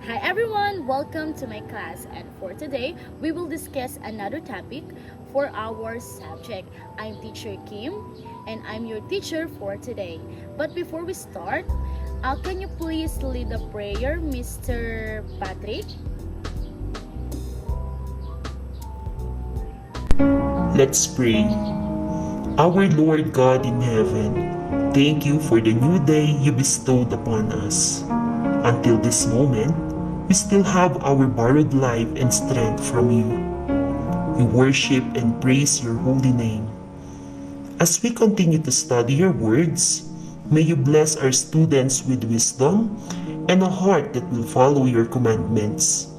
Hi everyone! Welcome to my class, and for today, we will discuss another topic for our subject. I'm Teacher Kim and I'm your teacher for today. But before we start, can you please lead the prayer, Mr. Patrick? Let's pray. Our Lord God in heaven, thank you for the new day you bestowed upon us. Until this moment, we still have our borrowed life and strength from you. We worship and praise your holy name. As we continue to study your words, may you bless our students with wisdom and a heart that will follow your commandments.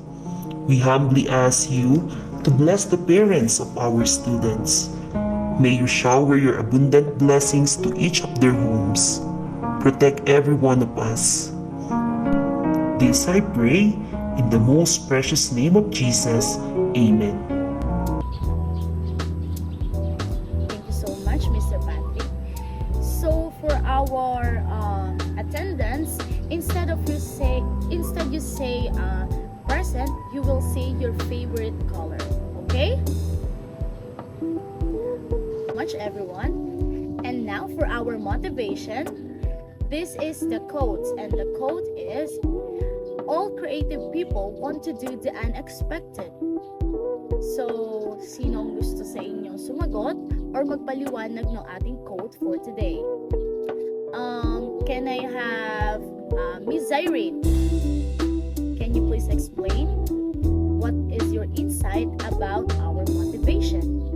We humbly ask you to bless the parents of our students. May you shower your abundant blessings to each of their homes. Protect every one of us. This I pray in the most precious name of Jesus. Amen. Thank you so much, Mr. Patrick. So for our attendance, instead you say present, you will say your favorite color. Okay? Much everyone. And now for our motivation. This is the quote, and the quote is, all creative people want to do the unexpected. So, sinong gusto sa inyong sumagot or magpaliwanag ng ating quote for today? Can I have Miss Irene? Can you please explain what is your insight about our motivation?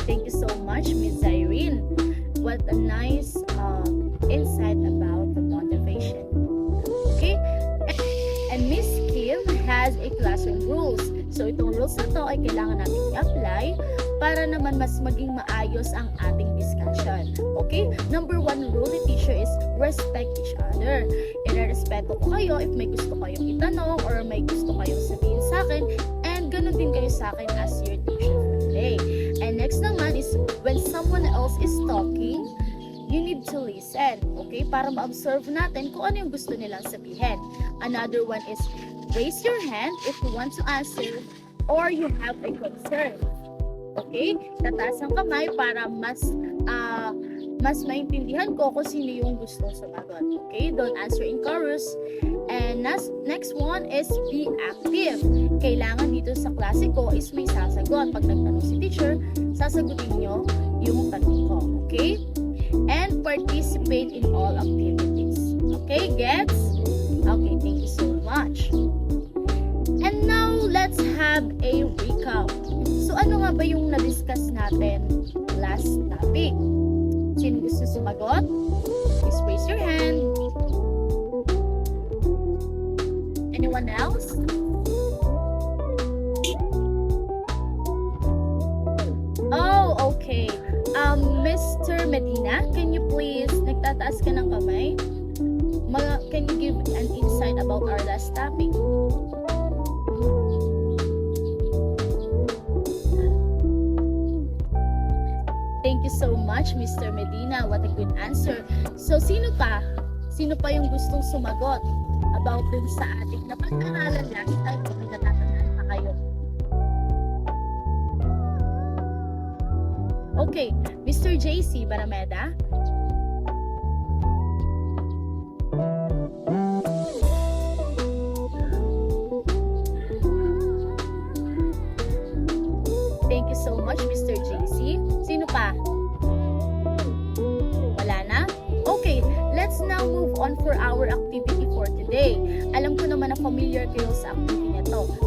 Thank you so much, Miss Irene. What a nice insight about the motivation. Okay? And Miss Kim has a classroom rules. So itong rules na to ay kailangan natin i-apply para naman mas maging maayos ang ating discussion. Okay? Number 1 rule ni teacher is respect each other. Ire-respeto ko kayo if may gusto kayong itanong or may gusto kayong sabihin sa akin, and ganun din kayo sa akin as your teacher for today. And next naman is when someone else is talking, you need to listen, okay? Para ma-observe natin kung ano yung gusto nilang sabihin. Another one is raise your hand if you want to answer or you have a concern. Okay? Tataas ang kamay para mas maintindihan ko kung sino yung gustong sumagot. Okay? Don't answer in chorus. And next one is be active. Kailangan dito sa klase ko is may sasagot. Pag nagtanong si teacher, sasagutin nyo yung tanong ko. Okay? And participate in all activities. Okay, gets? Okay, thank you so much. And now, let's have a recap. So, ano nga ba yung na-discuss natin last topic? Sino gusto sumagot? Please raise your hand. Anyone else? Oh, okay. Mr. Medina, can you please, nagtataas ka ng kamay? Can you give an insight about our last topic? Thank you so much, Mr. Medina. What a good answer. So, sino pa? Sino pa yung gustong sumagot about dun sa ating napag-aralan last time kung may natatandaan pa kayo? Okay, Mr. JC Barameda. Thank you so much, Mr. JC. Sino pa? Wala na? Okay, let's now move on for our activity for today. Alam ko naman na familiar kayo sa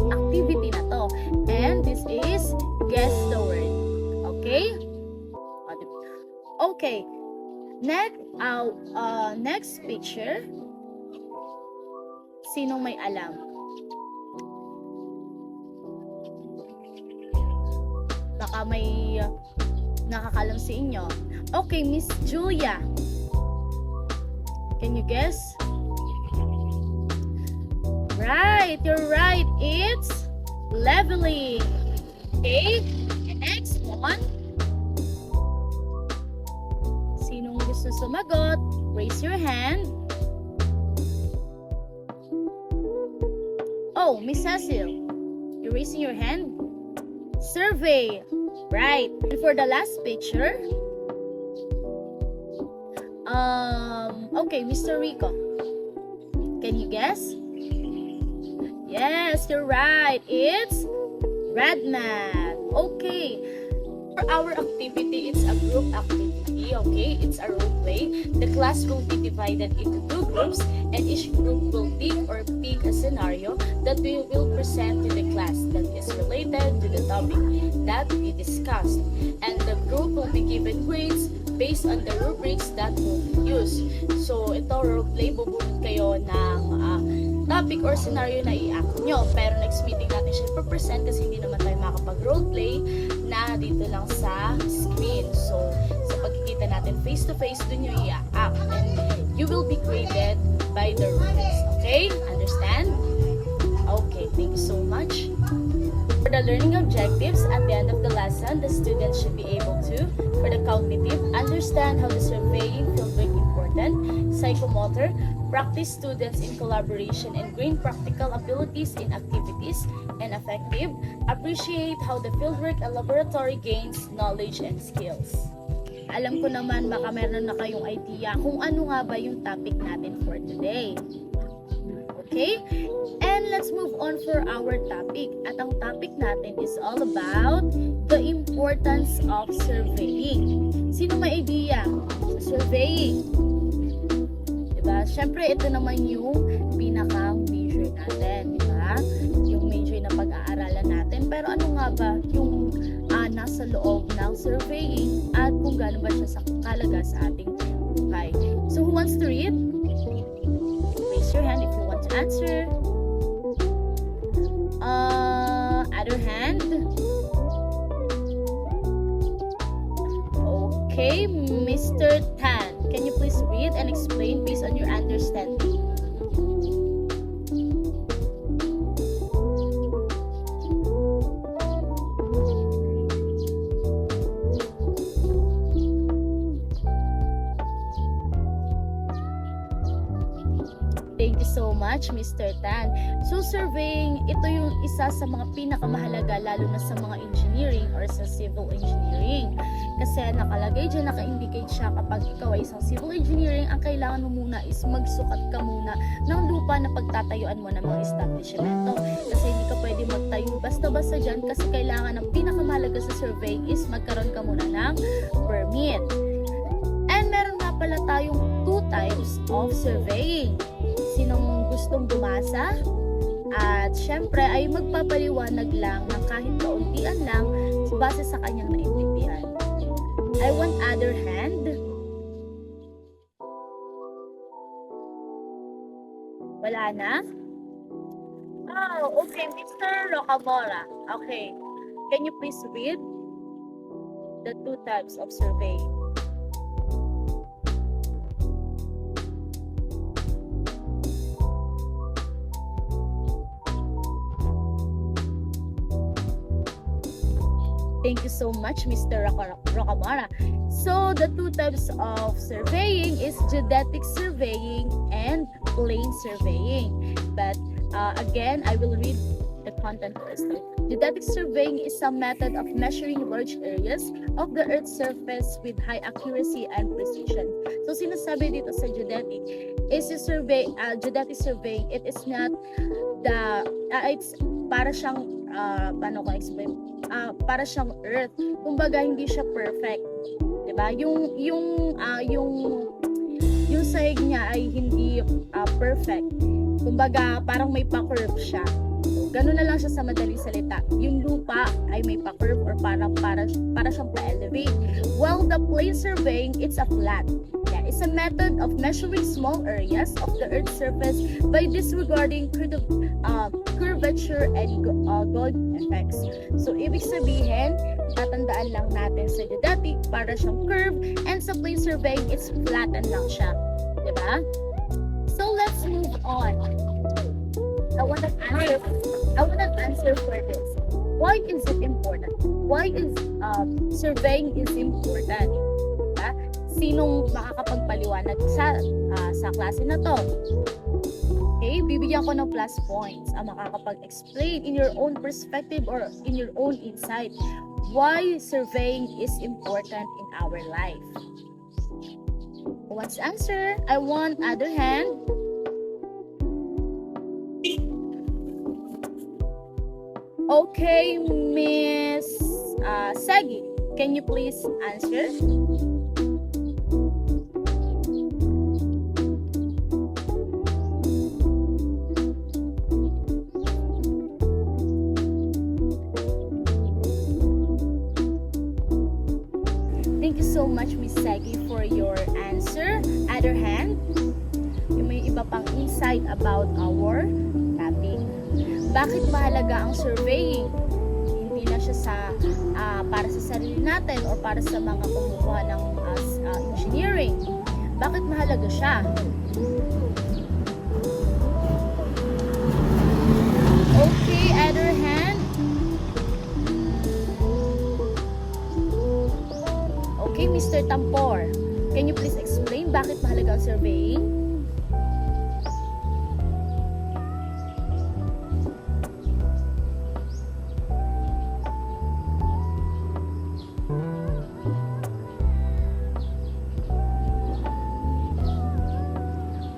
activity na to. And this is guess the word. Okay? Okay. Next picture. Sinong may alam? Baka may nakakalam sa inyo. Okay, Miss Julia. Can you guess? Right, you're right. It's leveling. Okay, next one. gusto sumagot, raise your hand. Oh, Miss Cecil, you're raising your hand? Survey. Right. And for the last picture, okay, Mr. Rico. Can you guess? Yes, you're right. It's red mat. Okay. For our activity, it's a group activity, okay? It's a role play. The class will be divided into 2 groups, and each group will pick a scenario that we will present to the class that is related to the topic that we discussed. And the group will be given grades based on the rubrics that will be used. So, ito role play, bubunod kayo ng topic or scenario na i-act nyo. Pero next meeting natin siya ipapresent kasi hindi naman tayo makapag-roleplay na dito lang sa screen. So, sa pagkikita natin face-to-face, dun nyo i-act. And you will be graded by the rubrics. Okay? Understand? Okay, thank you so much. For the learning objectives, at the end of the lesson, the students should be able to, for the cognitive, understand how the surveying fieldwork important, psychomotor, practice students in collaboration and gain practical abilities in activities, and effective, appreciate how the fieldwork and laboratory gains knowledge and skills. Alam ko naman baka meron na kayong idea kung ano nga ba yung topic natin for today. Okay? And let's move on for our topic. At ang topic natin is all about the importance of surveying. Sino may idea sa surveying? Diba? Siyempre, ito naman yung pinakang major natin. Diba? Yung major na pag-aaralan natin. Pero ano nga ba yung nasa loob ng surveying at kung gaano ba siya kalaga sa ating buhay? So, who wants to read? Raise your hand if you want to answer. Other hand. Okay, Mr. Tan, can you please read and explain based on your understanding? Thank you so much, Mr. Tan. So, surveying, ito yung isa sa mga pinakamahalaga lalo na sa mga engineering or sa civil engineering. Kasi nakalagay dyan, naka-indicate siya kapag ikaw ay isang civil engineering, ang kailangan mo muna is magsukat ka muna ng lupa na pagtatayuan mo ng mga establishmento. Kasi hindi ka pwede magtayo basta-basta dyan kasi kailangan ng pinakamahalaga sa surveying is magkaroon ka muna ng permit. And meron nga pala tayong 2 types of surveying. Sinong gustong bumasa? At syempre ay magpapaliwanag lang ng kahit kauntian lang base sa kanyang naintindihan. I want other hand. Wala na? Oh, okay, Mr. Rocamora. Okay. Can you please read the 2 types of surveying? Thank you so much, Mr. Rocamora. So, the 2 types of surveying is geodetic surveying and plane surveying. But, again, I will read the content first. Geodetic surveying is a method of measuring large areas of the Earth's surface with high accuracy and precision. So, sinasabi dito sa geodetic is yung geodetic surveying, it is not it's para siyang, paano ko explain? Para siyang earth. Kumbaga, hindi siya perfect. 'Di ba? Yung sahig niya ay hindi perfect. Kumbaga, parang may pa-curve siya. Ganun na lang siya sa madaling salita. Yung lupa ay may pa-curve or parang para siyang pa-elevate. While the plane surveying, it's a flat. Yeah, it's a method of measuring small areas of the Earth's surface by disregarding curvature and God effects. So, ibig sabihin, tatandaan lang natin sa geodetic para siyang curve, and sa plane surveying, it's flatten lang siya. Diba? So, let's move on. I want an answer for this. Why is it important? Why is surveying is important? Diba? sinong makakapagpaliwanag sa klase na to. Okay, bibigyan ko ng plus points ang makakapag-explain in your own perspective or in your own insight why surveying is important in our life. Who wants to answer? I want other hand. Okay, Miss Segi, can you please answer? Thank you so much, Miss Segi, for your answer. Other hand, may iba pang insight about our topic. Bakit mahalaga ang surveying? Hindi na siya para sa sarili natin or para sa mga kumukuha ng engineering. Bakit mahalaga siya? Okay, other hand. Okay, Mr. Tampor, can you please explain bakit mahalaga ang surveying?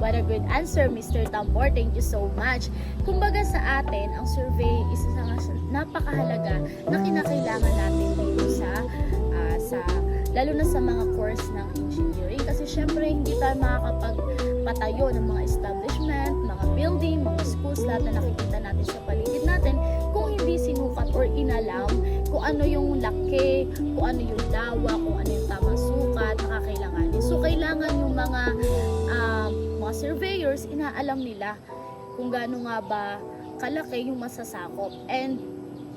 What a good answer, Mr. Tambor. Thank you so much. Kumbaga sa atin, ang survey is napakahalaga na kinakailangan natin dito lalo na sa mga course ng engineering. Kasi syempre, hindi tayo makakapagpatayo ng mga establishment, mga building, mga schools, lahat na nakikita natin sa paligid natin kung hindi sinukat or inalam kung ano yung laki, kung ano yung lawa, kung ano yung tamang sukat na kakailanganin. So, kailangan yung mga surveyors, inaalam nila kung gaano nga ba kalaki yung masasakop. And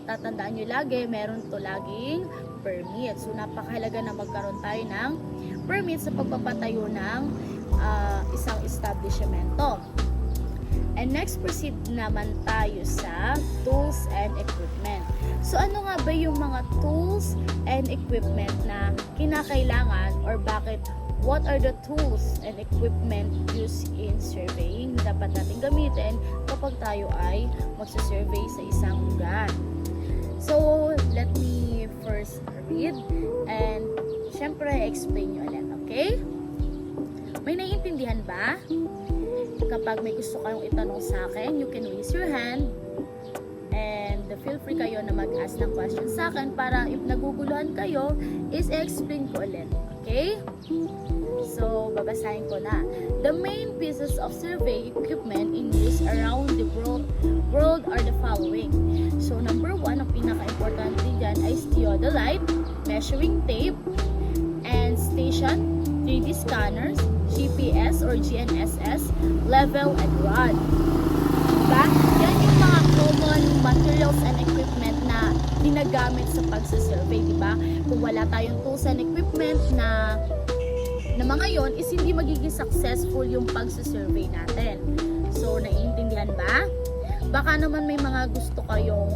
tatandaan nyo lagi, meron to laging permit. So napakahalaga na magkaroon tayo ng permit sa pagpapatayo ng isang establishmento. And next, proceed naman tayo sa tools and equipment. So ano nga ba yung mga tools and equipment na kinakailangan or what are the tools and equipment used in surveying na dapat natin gamitin kapag tayo ay magsusurvey sa isang lugar? So, let me first read and syempre explain nyo ulit, okay? May naiintindihan ba? Kapag may gusto kayong itanong sa akin, you can raise your hand and feel free kayo na mag-ask ng questions sa akin para if naguguluhan kayo, is explain ko ulit, okay? So, babasahin ko na. The main pieces of survey equipment in use around the world are the following. So, number 1, ang pinaka-importante dyan ay theodolite, measuring tape, and station, 3D scanners, GPS or GNSS, level, and rod. Diba? Yan yung mga common materials and equipment na ginagamit sa pagsasurvey, diba? Kung wala tayong tools and equipment na mga yon is hindi magiging successful yung pagsasurvey natin. So, naiintindihan ba? Baka naman may mga gusto kayong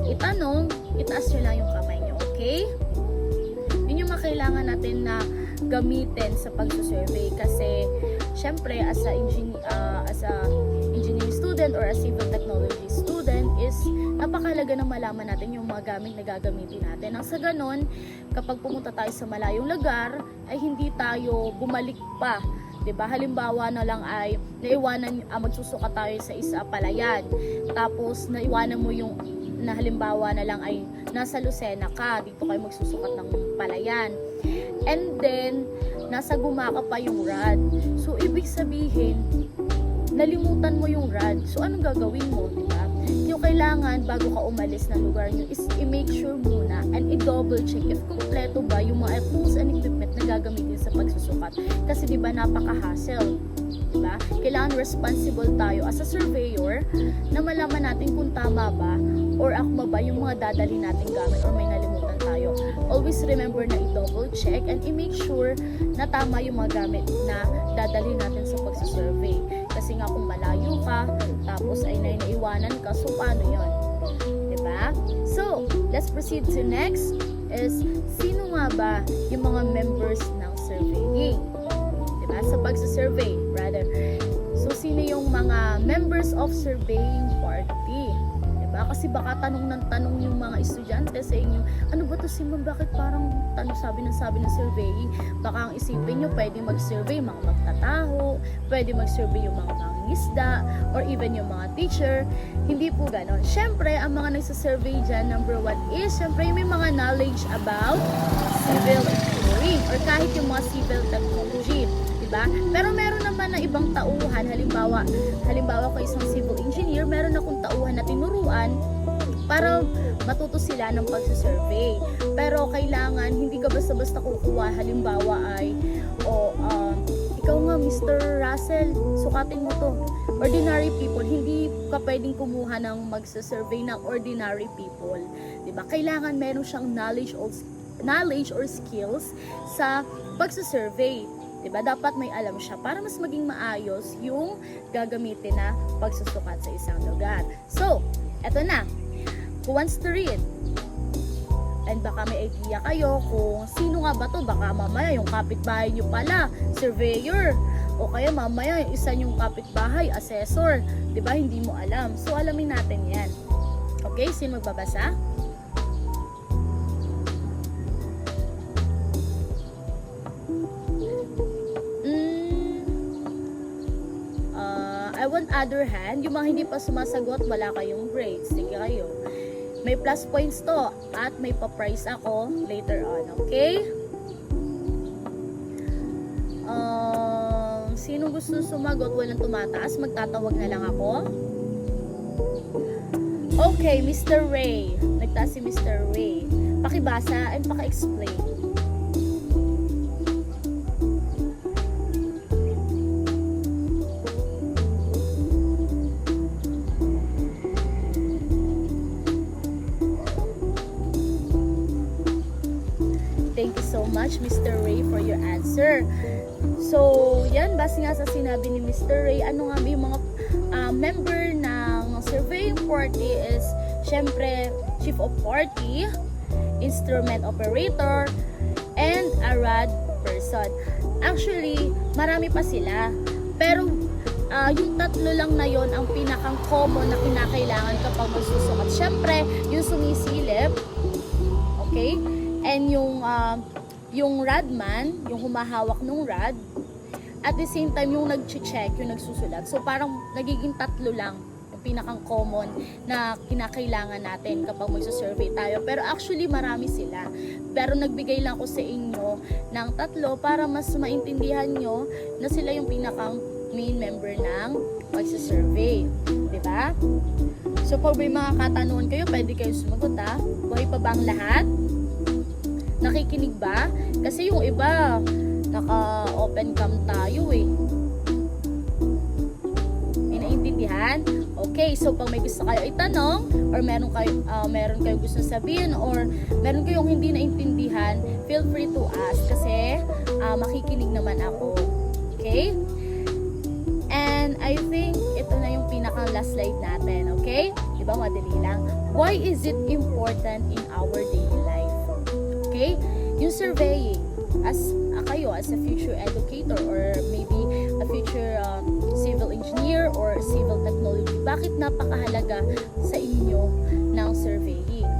itanong, itaas nyo lang yung kamay nyo, okay? Yun yung makailangan natin na gamitin sa pagsasurvey kasi syempre as a engineering student or a civil technology student is napakahalaga na malaman natin yung mga gamit na gagamitin natin. Nang sa ganon, kapag pumunta tayo sa malayong lugar, ay hindi tayo bumalik pa. Diba? Halimbawa na lang ay magsusukat tayo sa isa palayan. Tapos naiwanan mo yung na halimbawa na lang ay nasa Lucena ka, dito kayo magsusukat ng palayan. And then, nasa Gumaka pa yung rod. So, ibig sabihin, nalimutan mo yung rod. So, anong gagawin mo, diba? Yung kailangan, bago ka umalis ng lugar nyo, is i-make sure muna and i-double check if kompleto ba yung mga tools and equipment na gagamitin sa pagsusukat. Kasi diba, napaka-hassle. Diba? Kailangan responsible tayo as a surveyor na malaman natin kung tama ba or akma ba yung mga dadalhin nating gamit or may nalimutan tayo. Always remember na i-double check and i-make sure na tama yung mga gamit na dadalhin natin sa pagsasurvey. Kasi nga kung malayo ka, tapos ay naiiwanan ka, so paano yun? Diba? So, let's proceed to next is, sino nga nga ba yung mga members ng surveying? Diba? Sa pagsasurvey, rather. So, sino yung mga members of surveying party? Diba? Kasi baka tanong ng tanong yung mga estudyante sa inyo, ano ba to si ma'am, bakit parang sabi ng surveying? Baka ang isipin nyo, pwede mag-survey mga magtataho, pwede mag-survey yung mga mangingisda, or even yung mga teacher. Hindi po ganon. Syempre, ang mga nagsasurvey dyan, number one is, syempre may mga knowledge about civil engineering, or kahit yung mga civil technology. Diba? Pero meron naman na ibang tauhan, halimbawa ko isang civil engineer, meron akong tauhan na tinuruan para matuto sila ng pagsasurvey. Pero kailangan, hindi ka basta-basta kukuha, halimbawa ay, ikaw nga Mr. Russell, sukatin mo to. Ordinary people, hindi ka pwedeng kumuha ng magsasurvey ng ordinary people. Diba? Kailangan meron siyang knowledge or skills sa pagsasurvey. Diba? Dapat may alam siya para mas maging maayos yung gagamitin na pagsusukat sa isang lugar. So, eto na. Who wants to read? And baka may idea kayo kung sino nga ba to? Baka mamaya yung kapitbahay nyo pala, surveyor. O kaya mamaya yung isa yung kapitbahay, assessor. Diba? Hindi mo alam. So, alamin natin yan. Okay? Sino magbabasa? On other hand, yung mga hindi pa sumasagot, wala kayong grades. Sige kayo. May plus points to at may pa-prize ako later on. Okay? Sino gusto sumagot? Walang tumataas. Magtatawag na lang ako. Okay, Mr. Ray. Nagtaas si Mr. Ray. Pakibasa and paki-explain. Thank you so much, Mr. Ray, for your answer. So, yan, base nga sa sinabi ni Mr. Ray, ano nga ba yung mga member ng surveying party is, syempre, chief of party, instrument operator, and a rad person. Actually, marami pa sila. Pero, yung tatlo lang na yon ang pinakang common na kinakailangan kapag magsusukat. Syempre, yung sumisilip, okay? And yung radman, yung humahawak ng rad, at the same time yung nag-check, yung nagsusulat. So parang nagiging tatlo lang yung pinakang common na kinakailangan natin kapag magsusurvey tayo. Pero actually marami sila. Pero nagbigay lang ko sa inyo ng tatlo para mas maintindihan nyo na sila yung pinakang main member ng magsusurvey. Diba? So pag may mga katanungan kayo, pwede kayo sumagot ha. Buhay pa ba ang lahat? Nakikinig ba? Kasi yung iba, naka-open cam tayo eh. May naintindihan? Okay, so pag may gusto kayo itanong, or meron kayo gusto sabihin, or meron kayong hindi naintindihan, feel free to ask kasi makikinig naman ako. Okay? And I think ito na yung pinakang last slide natin. Okay? Diba madali lang? Why is it important in our daily life? Okay? Yung surveying, as a future educator or maybe a future civil engineer or civil technology, bakit napakahalaga sa inyo ng surveying?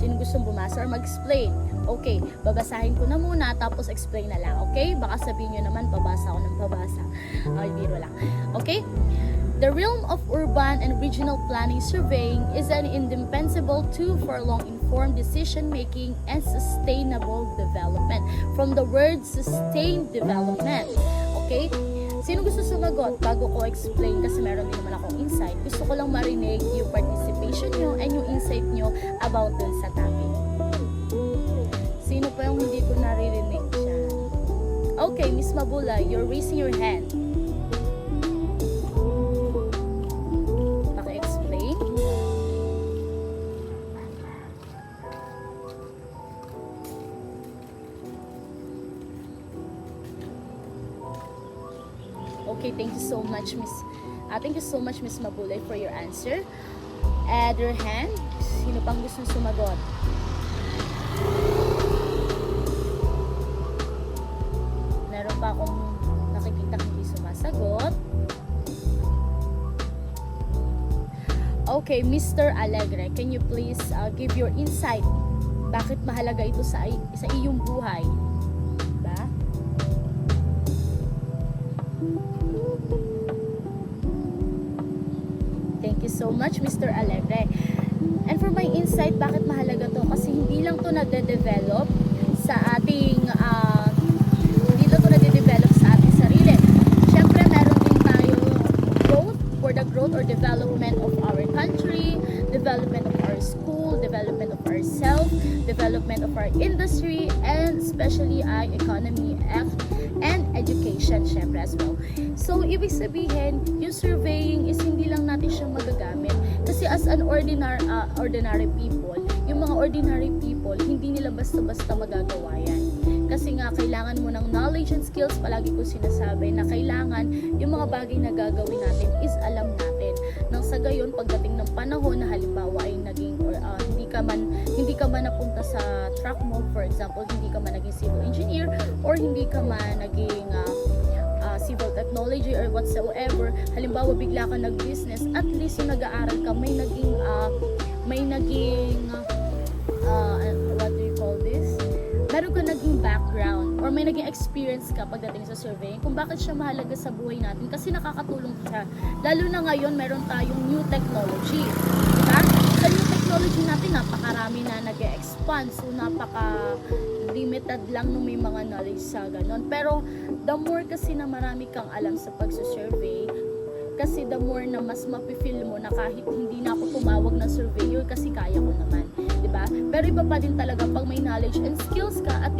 Sino gustong bumasa or mag-explain? Okay, babasahin ko na muna tapos explain na lang. Okay? Baka sabihin nyo naman, pabasa ako ng pabasa. Ay, biro lang. Okay? The realm of urban and regional planning surveying is an indispensable tool for long-informed decision-making and sustainable development. From the word sustained development. Okay? Sino gusto sumagot? Bago ko explain kasi meron din naman akong insight. Gusto ko lang marinig yung participation nyo and yung insight nyo about dun sa topic. Sino pa yung hindi ko naririnig siya? Okay, Miss Mabula, you're raising your hand. Okay, thank you so much, Miss Mabulay, for your answer. Other hand, sino pang gusto sumagot? Okay, Mr. Alegre, can you please give your insight? Bakit mahalaga ito sa iyong buhay? Diba? Thank you so much, Mr. Alegre. And for my insight, bakit mahalaga to? Kasi hindi lang to nade-develop sa ating hindi lang to nade-develop sa ating sarili. Siyempre, meron din tayo growth for the growth or development of our country, development of our school, development of ourselves, development of our industry, and especially our economy and education, syempre as well. So, ibig sabihin, yung surveying is hindi lang natin siyang magagamit. Kasi as an ordinary people, yung mga ordinary people, hindi nila basta-basta magagawa yan. Kasi nga, kailangan mo ng knowledge and skills. Palagi ko sinasabi na kailangan yung mga bagay na gagawin natin is alam natin. Nang sa gayon, pagdating ng panahon na halimbawa ay naging hindi ka man napunta sa track mo, for example, hindi ka man naging civil engineer or hindi ka man naging civil technology or whatsoever, halimbawa bigla ka nag-business, at least yung nag-aaral ka, may naging what do you call this? Meron ka naging background or may naging experience ka pagdating sa surveying kung bakit siya mahalaga sa buhay natin, kasi nakakatulong siya. Lalo na ngayon, meron tayong new technology. Diba? Sa new technology natin, napakarami na nag-expand. So, napaka-limited lang nung may mga knowledge sa ganon. Pero, the more kasi na marami kang alam sa pagsusurvey, kasi the more na mas mapifeel mo na kahit hindi na ako tumawag na surveyor kasi kaya ko naman, 'di ba? Pero iba pa din talaga pag may knowledge and skills ka at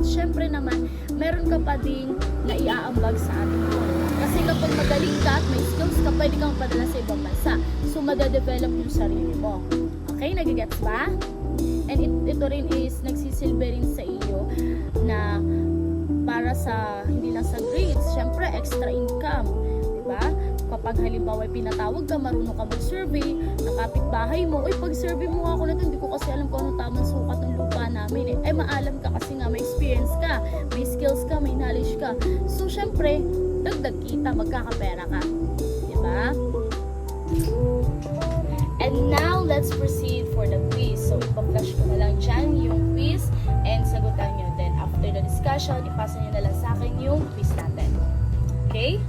syempre naman meron ka pa ding naiaambag sa ating buhay. Kasi kapag magaling ka at may skills ka, pwede kang padala sa ibang bansa. So madadevelop yung sarili mo. Okay, nagigets ba? And ito rin is nagsisilbi rin sa iyo na para sa hindi lang sa grades, syempre extra income, 'di ba? Kapag halimbawa pinatawag ka, marunong ka mag-survey, ng kapitbahay mo, uy, pag-survey mo ako na ito, hindi ko kasi alam kung anong tamang sukat ng lupa namin. Eh, maalam ka kasi nga may experience ka, may skills ka, may knowledge ka. So, syempre, dagdag kita, magkakapera ka. Diba? And now, let's proceed for the quiz. So, ipag-flash ko na lang dyan yung quiz and sagutan nyo. Then, after the discussion, ipasa nyo na lang sa akin yung quiz natin. Okay?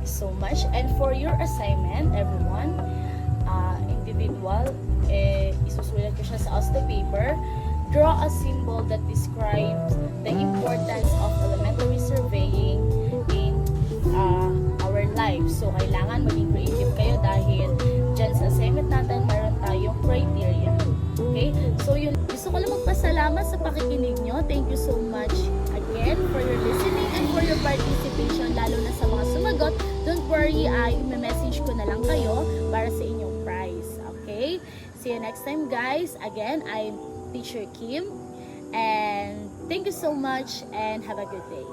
So much. And for your assignment, everyone, individual, isusulat ko siya sa the paper. Draw a symbol that describes the importance of elementary surveying in our lives. So, kailangan maging creative kayo dahil dyan sa assignment natin, meron tayong criteria. Okay? So, yun. Gusto ko lang magpasalamat sa pakikinig nyo. Thank you so much again for your listening and for your participation, lalo na sa mga sumagot. Don't worry, i-message ko na lang kayo para sa inyong prize. Okay? See you next time, guys. Again, I'm Teacher Kim. And thank you so much and have a good day.